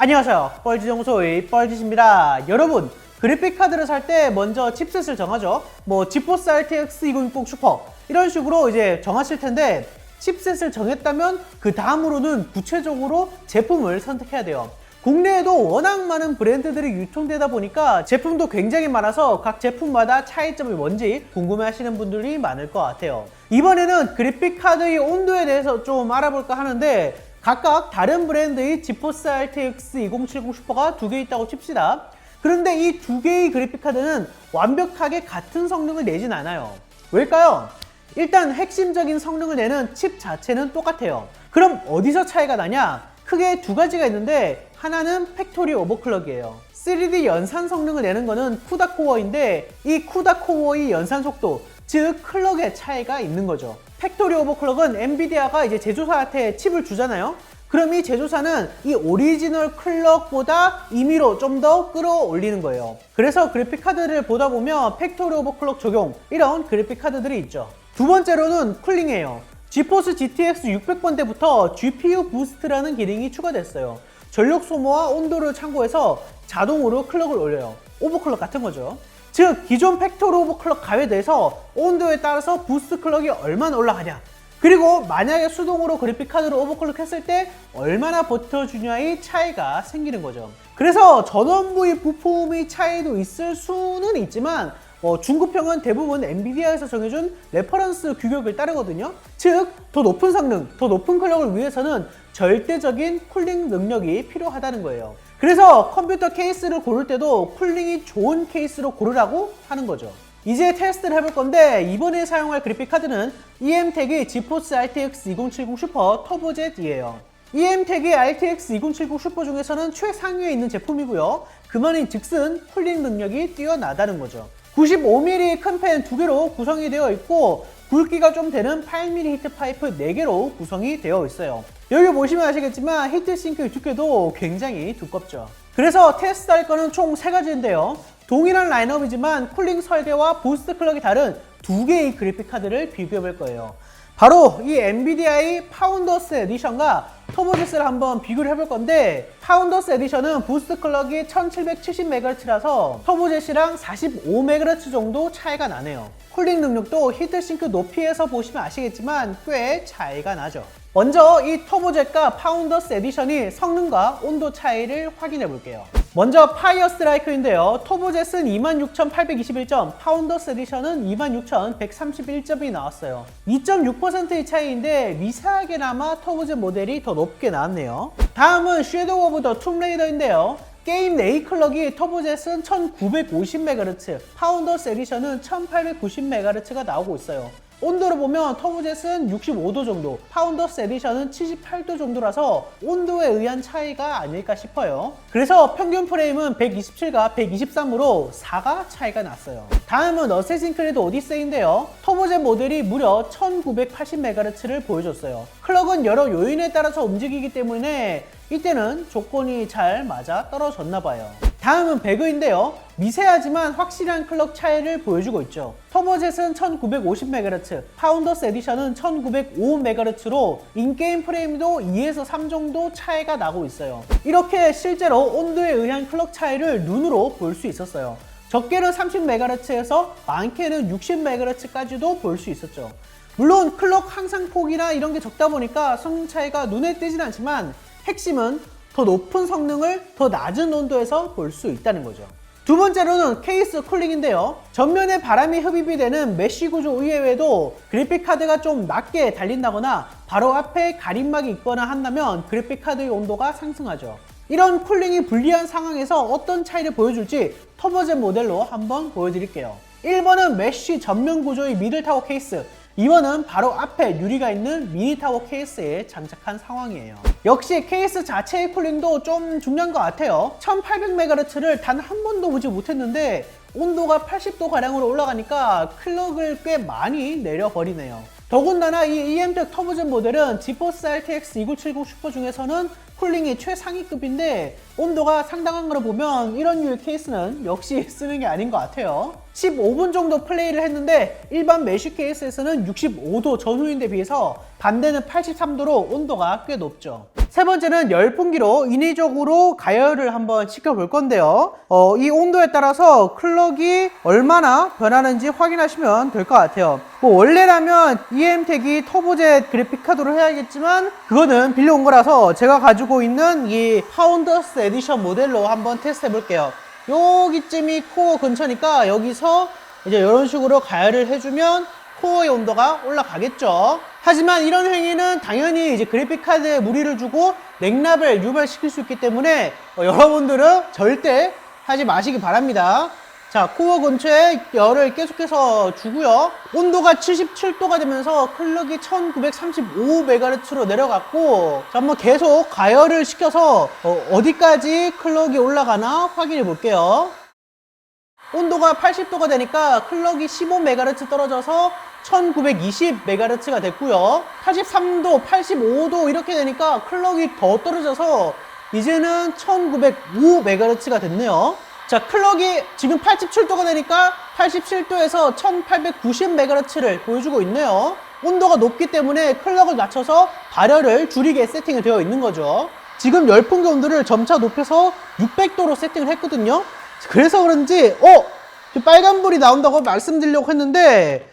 안녕하세요, 뻘지정소의 뻘짓입니다. 여러분, 그래픽카드를 살 때 먼저 칩셋을 정하죠. 지포스 RTX 2060 슈퍼 이런 식으로 이제 정하실 텐데, 칩셋을 정했다면 그 다음으로는 구체적으로 제품을 선택해야 돼요. 국내에도 워낙 많은 브랜드들이 유통되다 보니까 제품도 굉장히 많아서 각 제품마다 차이점이 뭔지 궁금해 하시는 분들이 많을 것 같아요. 이번에는 그래픽카드의 온도에 대해서 좀 알아볼까 하는데, 각각 다른 브랜드의 지포스 RTX 2070 슈퍼가 두 개 있다고 칩시다. 그런데 이 두 개의 그래픽카드는 완벽하게 같은 성능을 내진 않아요. 왜일까요? 일단 핵심적인 성능을 내는 칩 자체는 똑같아요. 그럼 어디서 차이가 나냐? 크게 두 가지가 있는데, 하나는 팩토리 오버클럭이에요. 3D 연산 성능을 내는 거는 쿠다 코어인데, 이 쿠다 코어의 연산 속도, 즉 클럭의 차이가 있는 거죠. 팩토리 오버클럭은 엔비디아가 이제 제조사한테 칩을 주잖아요. 그럼 이 제조사는 이 오리지널 클럭보다 임의로 좀 더 끌어올리는 거예요. 그래서 그래픽카드를 보다 보면 팩토리 오버클럭 적용, 이런 그래픽카드들이 있죠. 두 번째로는 쿨링이에요. 지포스 GTX 600번대부터 GPU 부스트라는 기능이 추가됐어요. 전력 소모와 온도를 참고해서 자동으로 클럭을 올려요. 오버클럭 같은 거죠. 즉, 기존 팩토리 오버클럭 가에 대해서 온도에 따라서 부스트 클럭이 얼마나 올라가냐, 그리고 만약에 수동으로 그래픽카드를 오버클럭 했을 때 얼마나 버텨주냐의 차이가 생기는 거죠. 그래서 전원 부위 부품의 차이도 있을 수는 있지만, 중급형은 대부분 엔비디아에서 정해준 레퍼런스 규격을 따르거든요. 즉, 더 높은 성능, 더 높은 클럭을 위해서는 절대적인 쿨링 능력이 필요하다는 거예요. 그래서 컴퓨터 케이스를 고를 때도 쿨링이 좋은 케이스로 고르라고 하는 거죠. 이제 테스트를 해볼 건데, 이번에 사용할 그래픽카드는 EMTEC의 지포스 RTX 2070 슈퍼 터보젯이에요. EMTEC의 RTX 2070 슈퍼 중에서는 최상위에 있는 제품이고요. 그 말인 즉슨 쿨링 능력이 뛰어나다는 거죠. 95mm 큰 팬 2개로 구성이 되어 있고, 굵기가 좀 되는 8mm 히트 파이프 4개로 구성이 되어 있어요. 여기 보시면 아시겠지만 히트싱크 두께도 굉장히 두껍죠. 그래서 테스트할 거는 총 3가지인데요. 동일한 라인업이지만 쿨링 설계와 부스트 클럭이 다른 두 개의 그래픽카드를 비교해 볼 거예요. 바로 이 엔비디아의 파운더스 에디션과 터보젯을 한번 비교를 해볼 건데, 파운더스 에디션은 부스트 클럭이 1770MHz라서 터보젯이랑 45MHz 정도 차이가 나네요. 쿨링 능력도 히트싱크 높이에서 보시면 아시겠지만 꽤 차이가 나죠. 먼저 이 터보젯과 파운더스 에디션이 성능과 온도 차이를 확인해 볼게요. 먼저 파이어 스트라이크인데요. 터보젯은 26,821점, 파운더스 에디션은 26,131점이 나왔어요. 2.6%의 차이인데 미세하게나마 터보젯 모델이 더 높게 나왔네요. 다음은 섀도우 오브 더 툼레이더인데요. 게임 내의 클럭이 터보젯은 1950MHz, 파운더스 에디션은 1890MHz가 나오고 있어요. 온도로 보면 터보젯은 65도 정도, 파운더스 에디션은 78도 정도라서 온도에 의한 차이가 아닐까 싶어요. 그래서 평균 프레임은 127과 123으로 4가 차이가 났어요. 다음은 어쌔신 크리드 오디세이인데요. 터보젯 모델이 무려 1980MHz를 보여줬어요. 클럭은 여러 요인에 따라서 움직이기 때문에 이때는 조건이 잘 맞아 떨어졌나 봐요. 다음은 배그인데요. 미세하지만 확실한 클럭 차이를 보여주고 있죠. 터보젯은 1950MHz, 파운더스 에디션은 1905MHz로 인게임 프레임도 2에서 3 정도 차이가 나고 있어요. 이렇게 실제로 온도에 의한 클럭 차이를 눈으로 볼 수 있었어요. 적게는 30MHz에서 많게는 60MHz까지도 볼 수 있었죠. 물론 클럭 항상폭이나 이런 게 적다 보니까 성능 차이가 눈에 띄진 않지만, 핵심은 더 높은 성능을 더 낮은 온도에서 볼 수 있다는 거죠. 두 번째로는 케이스 쿨링인데요. 전면에 바람이 흡입이 되는 메쉬 구조 이외에도 그래픽카드가 좀 낮게 달린다거나 바로 앞에 가림막이 있거나 한다면 그래픽카드의 온도가 상승하죠. 이런 쿨링이 불리한 상황에서 어떤 차이를 보여줄지 터보젯 모델로 한번 보여드릴게요. 1번은 메쉬 전면 구조의 미들타워 케이스, 2번은 바로 앞에 유리가 있는 미니타워 케이스에 장착한 상황이에요. 역시 케이스 자체의 쿨링도 좀 중요한 것 같아요. 1800MHz를 단 한 번도 보지 못했는데 온도가 80도 가량으로 올라가니까 클럭을 꽤 많이 내려버리네요. 더군다나 이 EMTEC 터보젯 모델은 지포스 RTX 2970 슈퍼 중에서는 쿨링이 최상위급인데 온도가 상당한 걸 보면 이런 류의 케이스는 역시 쓰는 게 아닌 것 같아요. 15분 정도 플레이를 했는데 일반 메쉬 케이스에서는 65도 전후인데 비해서 반대는 83도로 온도가 꽤 높죠. 세 번째는 열풍기로 인위적으로 가열을 한번 시켜볼 건데요. 이 온도에 따라서 클럭이 얼마나 변하는지 확인하시면 될 것 같아요. 뭐 원래라면 EM택이 터보젯 그래픽카드로 해야겠지만 그거는 빌려온 거라서 제가 가지고 있는 이 파운더스 에디션 모델로 한번 테스트 해볼게요. 여기쯤이 코어 근처니까 여기서 이제 이런 식으로 가열을 해주면 코어의 온도가 올라가겠죠. 하지만 이런 행위는 당연히 이제 그래픽카드에 무리를 주고 냉납을 유발시킬 수 있기 때문에 여러분들은 절대 하지 마시기 바랍니다. 자, 코어 근처에 열을 계속해서 주고요. 온도가 77도가 되면서 클럭이 1935MHz로 내려갔고, 자, 한번 계속 가열을 시켜서 어디까지 클럭이 올라가나 확인해 볼게요. 온도가 80도가 되니까 클럭이 15MHz 떨어져서 1920MHz가 됐고요. 83도, 85도 이렇게 되니까 클럭이 더 떨어져서 이제는 1905MHz가 됐네요. 자, 클럭이 지금 87도가 되니까 87도에서 1890MHz를 보여주고 있네요. 온도가 높기 때문에 클럭을 낮춰서 발열을 줄이게 세팅이 되어 있는 거죠. 지금 열풍기 온도를 점차 높여서 600도로 세팅을 했거든요. 그래서 그런지 빨간불이 나온다고 말씀드리려고 했는데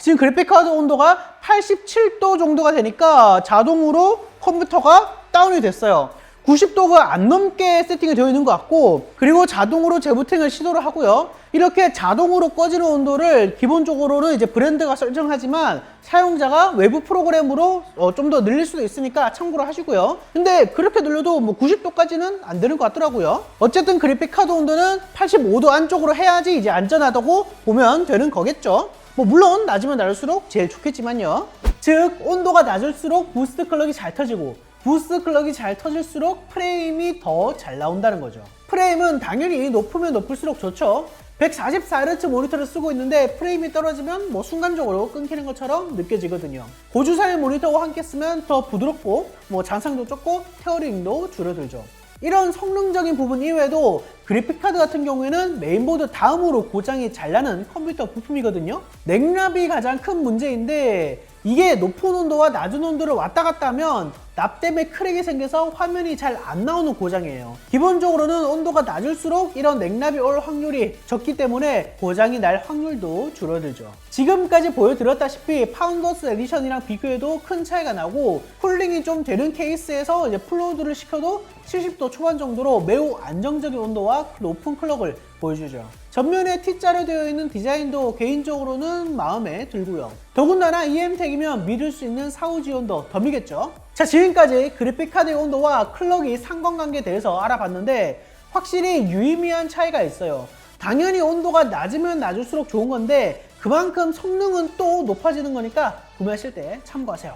지금 그래픽카드 온도가 87도 정도가 되니까 자동으로 컴퓨터가 다운이 됐어요. 90도가 안 넘게 세팅이 되어 있는 것 같고, 그리고 자동으로 재부팅을 시도를 하고요. 이렇게 자동으로 꺼지는 온도를 기본적으로는 이제 브랜드가 설정하지만 사용자가 외부 프로그램으로 좀 더 늘릴 수도 있으니까 참고를 하시고요. 근데 그렇게 늘려도 뭐 90도까지는 안 되는 것 같더라고요. 어쨌든 그래픽카드 온도는 85도 안쪽으로 해야지 이제 안전하다고 보면 되는 거겠죠. 뭐 물론 낮으면 낮을수록 제일 좋겠지만요. 즉 온도가 낮을수록 부스트 클럭이 잘 터지고, 부스트 클럭이 잘 터질수록 프레임이 더 잘 나온다는 거죠. 프레임은 당연히 높으면 높을수록 좋죠. 144Hz 모니터를 쓰고 있는데 프레임이 떨어지면 뭐 순간적으로 끊기는 것처럼 느껴지거든요. 고주사의 모니터와 함께 쓰면 더 부드럽고 뭐 잔상도 적고 테어링도 줄어들죠. 이런 성능적인 부분 이외에도 그래픽카드 같은 경우에는 메인보드 다음으로 고장이 잘 나는 컴퓨터 부품이거든요. 냉납이 가장 큰 문제인데 이게 높은 온도와 낮은 온도를 왔다 갔다 하면 납 때문에 크랙이 생겨서 화면이 잘 안 나오는 고장이에요. 기본적으로는 온도가 낮을수록 이런 냉납이 올 확률이 적기 때문에 고장이 날 확률도 줄어들죠. 지금까지 보여드렸다시피 파운더스 에디션이랑 비교해도 큰 차이가 나고, 쿨링이 좀 되는 케이스에서 이제 풀로드를 시켜도 70도 초반 정도로 매우 안정적인 온도와 높은 클럭을 보여주죠. 전면에 T자로 되어 있는 디자인도 개인적으로는 마음에 들고요. 더군다나 EM택이면 믿을 수 있는 사후 지원도 덤이겠죠. 자, 지금까지 그래픽카드의 온도와 클럭이 상관관계에 대해서 알아봤는데 확실히 유의미한 차이가 있어요. 당연히 온도가 낮으면 낮을수록 좋은 건데 그만큼 성능은 또 높아지는 거니까 구매하실 때 참고하세요.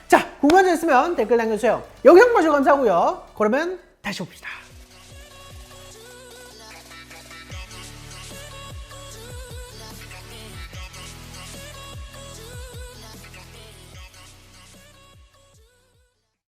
자, 궁금한 점 있으면 댓글 남겨주세요. 영상 봐주셔서 감사하고요. 그러면 다시 봅시다.